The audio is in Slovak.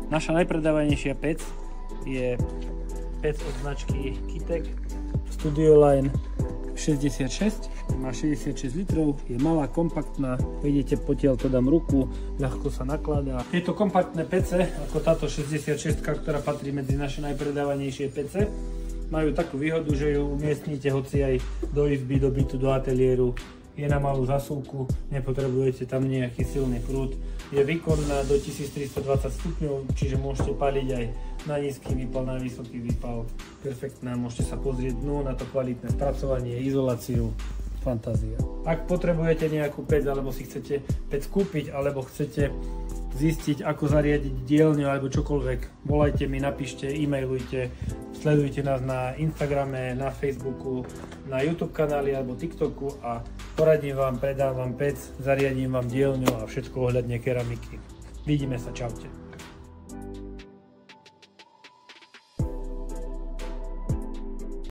Naša najpredávanejšia pec je pec od značky Kitek Studioline 66, má 66 litrov, je malá, kompaktná, vidíte, potiaľ to dám ruku, ľahko sa nakladá. Tieto kompaktné pece, ako táto 66, ktorá patrí medzi naše najpredávanejšie pece, majú takú výhodu, že ju umiestnite hoci aj do izby, do bytu, do ateliéru. Je na malú zasúvku, nepotrebujete tam nejaký silný prúd. Je výkonná do 1320 stupňov, čiže môžete paliť aj na nízky výpal, na vysoký výpal. Perfektná, môžete sa pozrieť dnu na to kvalitné spracovanie, izoláciu, fantázia. Ak potrebujete nejakú pec, alebo si chcete pec kúpiť, alebo chcete zistiť, ako zariadiť dielňu alebo čokoľvek, volajte mi, napíšte, e-mailujte, sledujte nás na Instagrame, na Facebooku, na YouTube kanáli alebo TikToku a poradím vám, predám vám pec, zariadím vám dielňu a všetko ohľadne keramiky. Vidíme sa, čaute.